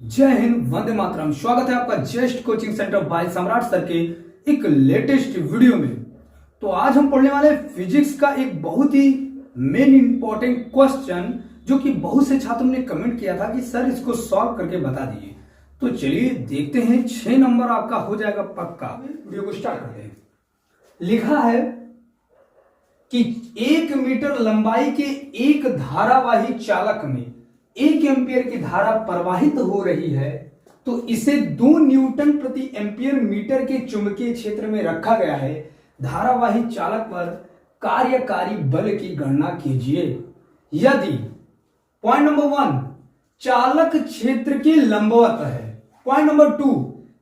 जय हिंद, वंदे मातरम। स्वागत है आपका जस्ट कोचिंग सेंटर बाय सम्राट सर के एक लेटेस्ट वीडियो में। तो आज हम पढ़ने वाले फिजिक्स का एक बहुत ही मेन इंपॉर्टेंट क्वेश्चन जो कि बहुत से छात्रों ने कमेंट किया था कि सर इसको सॉल्व करके बता दीजिए। तो चलिए देखते हैं, 6 नंबर आपका हो जाएगा पक्का। वीडियो को स्टार्ट करते हैं। लिखा है कि 1 मीटर लंबाई के एक धारावाही चालक में 1 एम्पियर की धारा प्रवाहित हो रही है, तो इसे 2 न्यूटन प्रति एम्पियर मीटर के चुंबकीय क्षेत्र में रखा गया है। धारावाही चालक पर कार्यकारी बल की गणना कीजिए। यदि पॉइंट नंबर 1 चालक क्षेत्र के लंबवत है, पॉइंट नंबर 2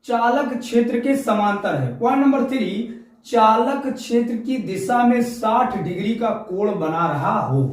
चालक क्षेत्र के समांतर है, पॉइंट नंबर 3 चालक क्षेत्र की दिशा में 60 डिग्री का कोण बना रहा हो।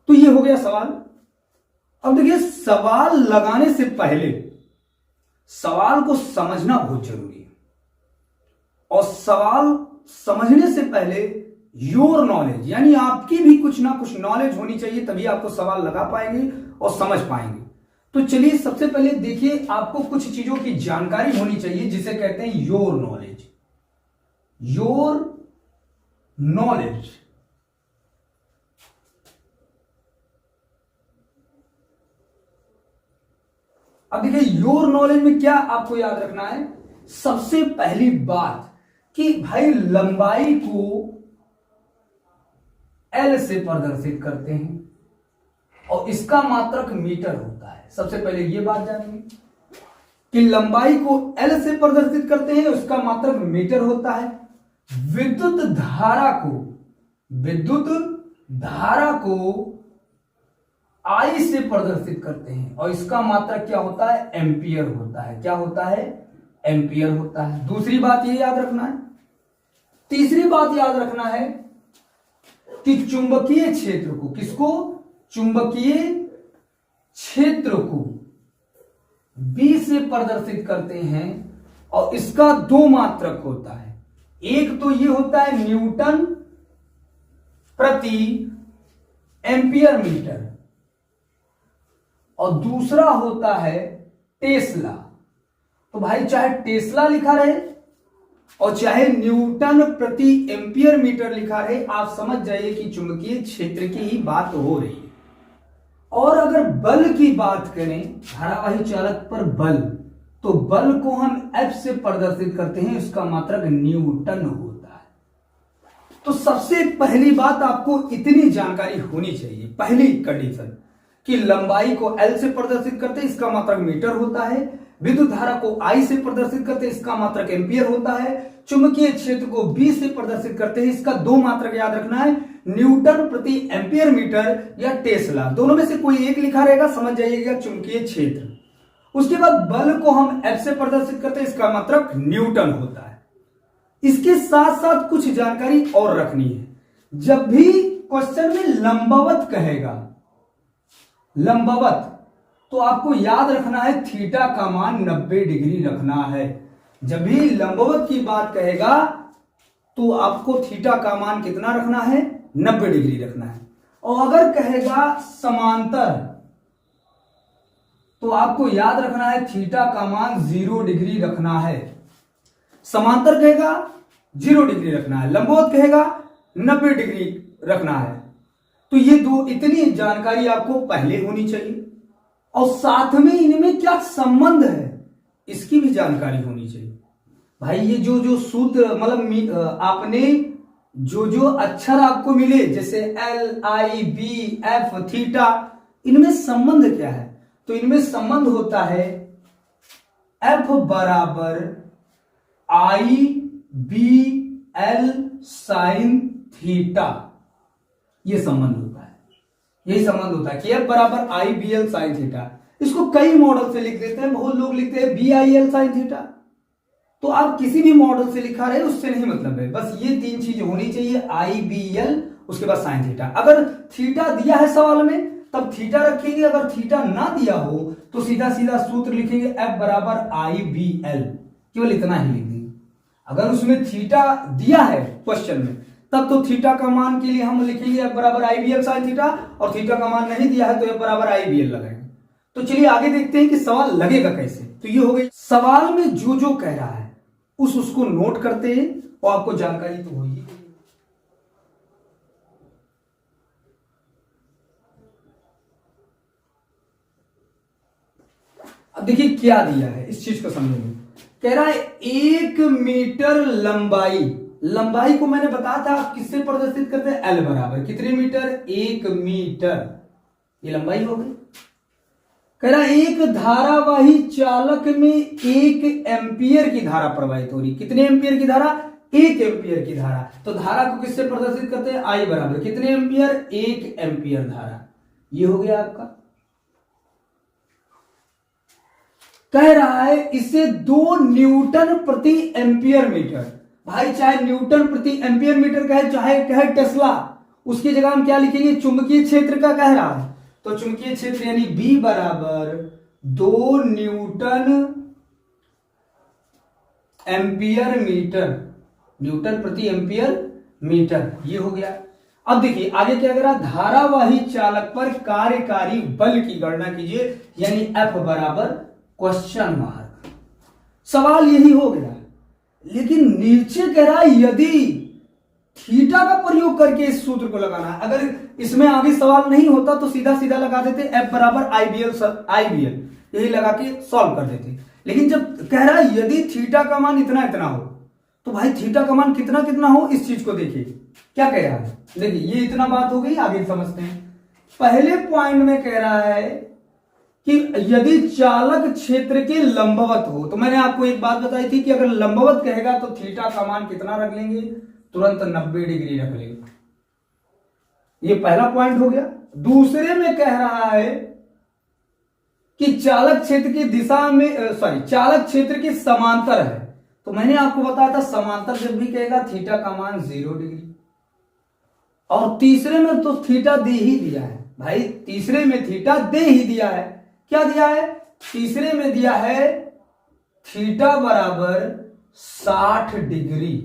तो ये हो गया सवाल। अब देखिए, सवाल लगाने से पहले सवाल को समझना बहुत जरूरी है, और सवाल समझने से पहले योर नॉलेज यानी आपकी भी कुछ ना कुछ नॉलेज होनी चाहिए, तभी आपको सवाल लगा पाएंगे और समझ पाएंगे। तो चलिए सबसे पहले देखिए, आपको कुछ चीजों की जानकारी होनी चाहिए जिसे कहते हैं योर नॉलेज। योर नॉलेज अब देखिए, योर नॉलेज में क्या आपको याद रखना है। सबसे पहली बात कि भाई लंबाई को एल से प्रदर्शित करते हैं और इसका मात्रक मीटर होता है। सबसे पहले ये बात जानिए कि लंबाई को एल से प्रदर्शित करते हैं, उसका मात्रक मीटर होता है। विद्युत धारा को आई से प्रदर्शित करते हैं और इसका मात्रक क्या होता है, एम्पियर होता है। क्या होता है, एम्पियर होता है। दूसरी बात ये याद रखना है। तीसरी बात याद रखना है कि चुंबकीय क्षेत्र को, किसको, चुंबकीय क्षेत्र को बी से प्रदर्शित करते हैं और इसका 2 मात्रक होता है। एक तो ये होता है न्यूटन प्रति एम्पियर मीटर और दूसरा होता है टेस्ला। तो भाई चाहे टेस्ला लिखा रहे और चाहे न्यूटन प्रति एम्पियर मीटर लिखा रहे, आप समझ जाइए कि चुंबकीय क्षेत्र की ही बात हो रही है। और अगर बल की बात करें, धारावाही चालक पर बल, तो बल को हम एफ से प्रदर्शित करते हैं, इसका मात्रक न्यूटन होता है। तो सबसे पहली बात आपको इतनी जानकारी होनी चाहिए, पहली कंडीशन, कि लंबाई को एल से प्रदर्शित करते हैं, इसका मात्रक मीटर होता है। विद्युत धारा को आई से प्रदर्शित करते हैं, इसका मात्रक एम्पियर होता है। चुंबकीय क्षेत्र को बी से प्रदर्शित करते हैं, इसका 2 मात्रक याद रखना है, न्यूटन प्रति एम्पियर मीटर या टेस्ला। दोनों में से कोई एक लिखा रहेगा, समझ जाइएगा चुंबकीय क्षेत्र। उसके बाद बल को हम एफ से प्रदर्शित करते हैं, इसका मात्रक न्यूटन होता है। इसके साथ साथ कुछ जानकारी और रखनी है। जब भी क्वेश्चन में लंबवत कहेगा, लंबवत, तो आपको याद रखना है थीटा का मान 90 डिग्री रखना है। जब भी लंबवत की बात कहेगा तो आपको थीटा का मान कितना रखना है, 90 डिग्री रखना है। और अगर कहेगा समांतर, तो आपको याद रखना है थीटा का मान 0 डिग्री रखना है। समांतर कहेगा 0 डिग्री रखना है, लंबवत कहेगा 90 डिग्री रखना है। तो ये इतनी जानकारी आपको पहले होनी चाहिए, और साथ में इनमें क्या संबंध है इसकी भी जानकारी होनी चाहिए। भाई ये जो सूत्र, मतलब आपने जो अक्षर आपको मिले, जैसे एल, आई, बी, एफ, थीटा, इनमें संबंध क्या है। तो इनमें संबंध होता है एफ बराबर आई बी एल साइन थीटा। ये संबंध होता है, यही संबंध होता है कि एफ बराबर आई बी एल साइन थीटा। इसको कई मॉडल से लिख देते हैं, बहुत लोग लिखते हैं B I L sine theta. तो आप किसी भी मॉडल से लिखा रहे उससे नहीं मतलब है, बस ये 3 चीज होनी चाहिए, आई बी एल, उसके बाद साइन थीटा। अगर थीटा दिया है सवाल में तब थीटा रखेंगे, अगर थीटा ना दिया हो तो सीधा सीधा सूत्र लिखेंगे एफ बराबर आई बी एल, केवल इतना ही लिख देंगे। अगर उसमें थीटा दिया है क्वेश्चन में, तब तो थीटा का मान के लिए हम लिखेंगे एफ बराबर आई बी एल साइन थीटा, और थीटा का मान नहीं दिया है तो एफ बराबर आई बी एल लगाएंगे। तो चलिए आगे देखते हैं कि सवाल लगेगा कैसे। तो ये हो गई, सवाल में जो जो कह रहा है उसको नोट करते हैं और आपको जानकारी तो होगी। अब देखिए क्या दिया है, इस चीज को समझेंगे। कह रहा है 1 मीटर लंबाई, लंबाई को मैंने बताया था आप किससे प्रदर्शित करते हैं, एल बराबर कितने मीटर, 1 मीटर, ये लंबाई हो गई। कह रहा है एक धारावाही चालक में 1 एम्पियर की धारा प्रवाहित हो रही, कितने एम्पियर की धारा, 1 एम्पियर की धारा। तो धारा को किससे प्रदर्शित करते हैं, आई बराबर कितने एम्पियर, 1 एम्पियर धारा। ये हो गया आपका। कह रहा है इसे 2 न्यूटन प्रति एम्पियर मीटर, भाई चाहे न्यूटन प्रति एम्पियर मीटर कहे चाहे कहे टेस्ला, उसकी जगह हम क्या लिखेंगे, चुंबकीय क्षेत्र का कह रहा है। तो चुंबकीय क्षेत्र यानी बी बराबर 2 न्यूटन एम्पियर मीटर, न्यूटन प्रति एम्पियर मीटर, ये हो गया। अब देखिए आगे क्या कह रहा, धारावाही चालक पर कार्यकारी बल की गणना कीजिए, यानी एफ बराबर क्वेश्चन मार्क। सवाल यही हो गया, लेकिन नीचे कह रहा है यदि थीटा का प्रयोग करके इस सूत्र को लगाना है। अगर इसमें आगे सवाल नहीं होता तो सीधा सीधा लगा देते एफ बराबर आईबीएल यही लगा के सॉल्व कर देते। लेकिन जब कह रहा है यदि थीटा का मान इतना इतना हो, तो भाई थीटा का मान कितना कितना हो, इस चीज को देखिए क्या कह रहा है। देखिए ये इतना बात हो गई, आगे समझते हैं। पहले पॉइंट में कह रहा है कि यदि चालक क्षेत्र के लंबवत हो, तो मैंने आपको एक बात बताई थी कि अगर लंबवत कहेगा तो थीटा का मान कितना रख लेंगे, तुरंत 90 डिग्री रख लेंगे। ये पहला पॉइंट हो गया। दूसरे में कह रहा है कि चालक क्षेत्र की दिशा में चालक क्षेत्र के समांतर है। तो मैंने आपको बताया था समांतर जब भी कहेगा थीटा का मान 0 डिग्री। और तीसरे में तो थीटा दे ही दिया है भाई, तीसरे में थीटा दे ही दिया है। क्या दिया है, तीसरे में दिया है थीटा बराबर 60 डिग्री।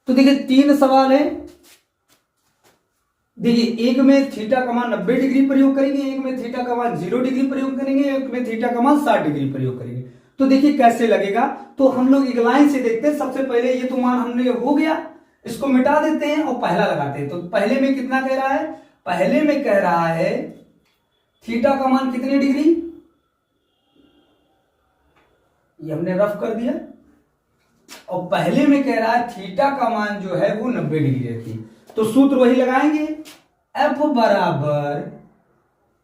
तो देखिए 3 सवाल है। देखिए एक में थीटा का मान 90 डिग्री प्रयोग करेंगे, एक में थीटा का मान 0 डिग्री प्रयोग करेंगे, एक में थीटा का मान 60 डिग्री प्रयोग करेंगे। तो देखिए कैसे लगेगा। तो हम लोग एक लाइन से देखते हैं। सबसे पहले ये तो मान हमने हो गया, इसको मिटा देते हैं और पहला लगाते हैं। तो पहले में कितना कह रहा है, पहले में कह रहा है थीटा का मान कितने डिग्री, ये हमने रफ कर दिया। और पहले में कह रहा है थीटा का मान जो है वो 90 डिग्री रखिए। तो सूत्र वही लगाएंगे, एफ बराबर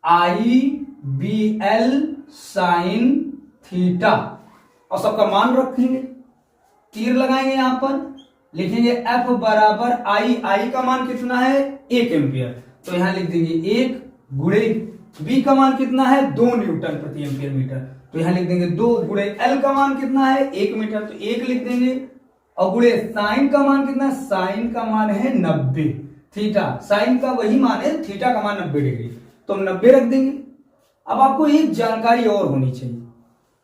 आई बी एल साइन थीटा, और सबका मान रखेंगे, तीर लगाएंगे यहां पर, लिखेंगे एफ बराबर आई का मान कितना है 1 एम्पियर, तो यहां लिख देंगे 1 गुणे बी का मान कितना है 2 न्यूटन प्रति एम्पियर मीटर, तो यहां लिख देंगे 2 गुणे एल का मान कितना है 1 मीटर, तो 1 लिख देंगे। और गुणे साइन का मान कितना है, साइन का मान है 90, थीटा साइन का वही मान है, थीटा का मान 90 डिग्री, तो हम 90 रख देंगे। अब आपको एक जानकारी और होनी चाहिए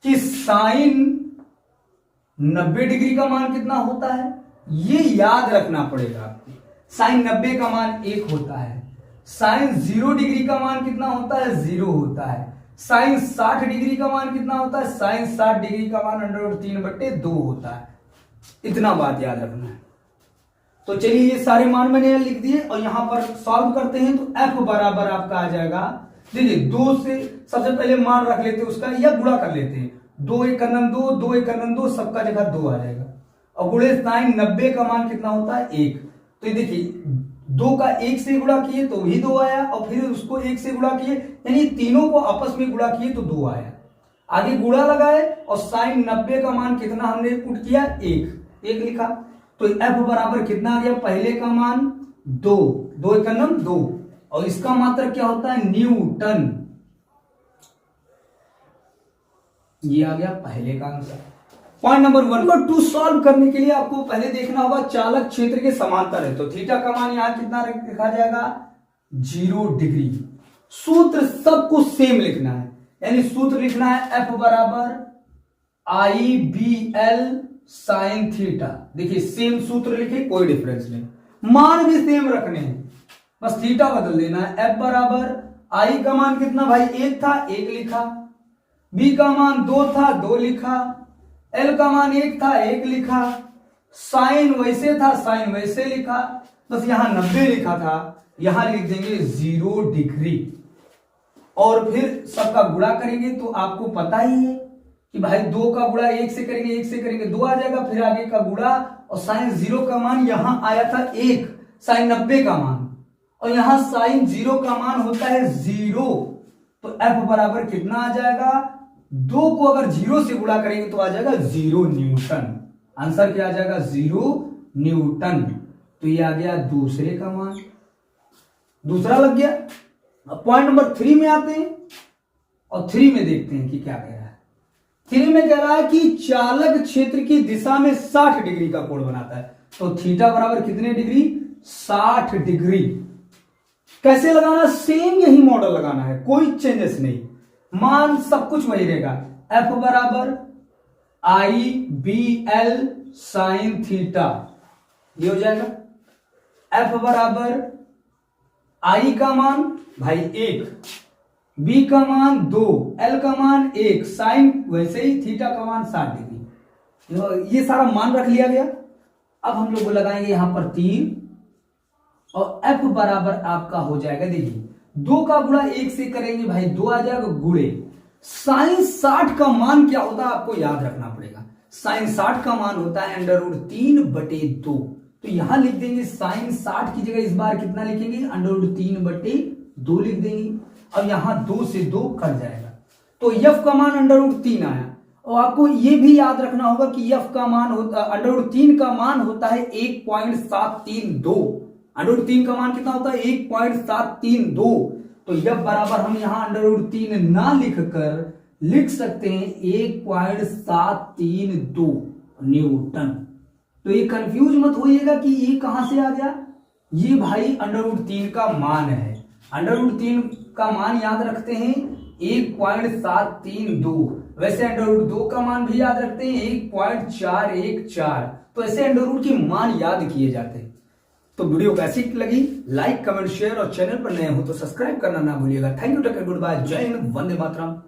कि साइन 90 डिग्री का मान कितना होता है, ये याद रखना पड़ेगा आपको। साइन 90 का मान 1 होता है। साइन 0 डिग्री का मान कितना होता है, 0 होता है। साइन 60 डिग्री का मान कितना होता है, साइन 60 डिग्री का मान √3/2 होता है। इतना बात याद रखना है। तो चलिए ये सारे मान मैंने यहां लिख दिए और यहां पर सॉल्व करते हैं। तो एफ बराबर आपका आ जाएगा, देखिए 2 से सबसे पहले मान रख लेते हैं उसका, या गुणा कर लेते हैं, 2 × 2 2 × 2 सबका जगह 2 आ जाएगा। और गुणे साइन 90 का मान कितना होता है 1, तो ये देखिए 2 का 1 से गुणा किए तो भी 2 आया, और फिर उसको 1 से गुणा किए, यानी तीनों को आपस में गुणा किए तो 2 आया। आगे गुणा लगाए और साइन 90 का मान कितना हमने पुट किया 1 लिखा, तो एफ बराबर कितना आ गया, पहले का मान 2 2 × 2, और इसका मात्रक क्या होता है न्यूटन। ये आ गया पहले का answer. Point number 1। Number 2 solve करने के लिए आपको पहले देखना होगा चालक क्षेत्र के समांतर है, तो थीटा का मान यहां कितना लिखा जाएगा 0 डिग्री। सूत्र सबको सेम लिखना है, यानी सूत्र लिखना है एफ बराबर आई बी एल साइन थीटा। देखिए सेम सूत्र लिखे, कोई डिफरेंस नहीं, मान भी सेम रखने हैं, बस थीटा बदल देना है। एफ बराबर आई का मान कितना भाई 1 था, 1 लिखा। बी का मान 2 था, 2 लिखा। एल का मान 1 था, 1 लिखा। साइन वैसे था, साइन वैसे लिखा। बस यहां 90 लिखा था, यहां लिख देंगे 0 डिग्री। और फिर सबका गुणा करेंगे तो आपको पता ही है कि भाई 2 का गुणा 1 से करेंगे, 1 से करेंगे 2 आ जाएगा, फिर आगे का गुणा। और साइन 0 का मान यहां आया था 1, साइन 90 का मान, और यहां साइन 0 का मान होता है 0। तो एफ बराबर कितना आ जाएगा, 2 को अगर 0 से गुणा करेंगे तो आ जाएगा 0 न्यूटन। आंसर क्या आ जाएगा, 0 न्यूटन। तो ये आ गया दूसरे का मान, दूसरा लग गया। अब पॉइंट नंबर 3 में आते हैं और 3 में देखते हैं कि क्या कह रहा है। 3 में कह रहा है कि चालक क्षेत्र की दिशा में 60 डिग्री का कोण बनाता है। तो थीटा बराबर कितने डिग्री, 60 डिग्री। कैसे लगाना, सेम यही मॉडल लगाना है, कोई चेंजेस नहीं, मान सब कुछ वही रहेगा। एफ बराबर आई बी एल साइन थीटा, ये हो जाएगा। एफ बराबर आई का मान भाई 1, बी का मान 2, एल का मान 1, साइन वैसे ही, थीटा का मान 60 डिग्री। ये सारा मान रख लिया गया। अब हम लोग लगाएंगे यहां पर 3 और एफ बराबर आपका हो जाएगा, देखिए 2 का गुणा 1 से करेंगे भाई 2 आ जाएगा गुणे। साइन 60 का मान क्या होता है आपको याद रखना पड़ेगा। साइन 60 का मान होता है √3/2। तो यहां लिख देंगे साइन 60 की जगह इस बार कितना लिखेंगे, √3/2 लिख देंगे। अब यहां 2 से 2 कट जाएगा, तो एफ का मान √3 आया। और आपको ये भी याद रखना होगा कि एफ का मान होता √3 का मान होता है 1.732। √3 का मान कितना होता है, 1.732। तो एफ बराबर हम यहां √3 ना लिखकर लिख सकते हैं 1.732 न्यूटन। तो ये कंफ्यूज मत होइएगा कि ये कहां से आ गया, ये भाई √3 का मान है। √3 का मान याद रखते हैं 1.732। वैसे √2 का मान भी याद रखते हैं 1.414। तो ऐसे √ के मान याद किए जाते हैं। तो वीडियो कैसी लगी, लाइक कमेंट शेयर, और चैनल पर नए हो तो सब्सक्राइब करना ना भूलिएगा। Thank you, take care, good bye, जय हिंद, वंदे मातरम।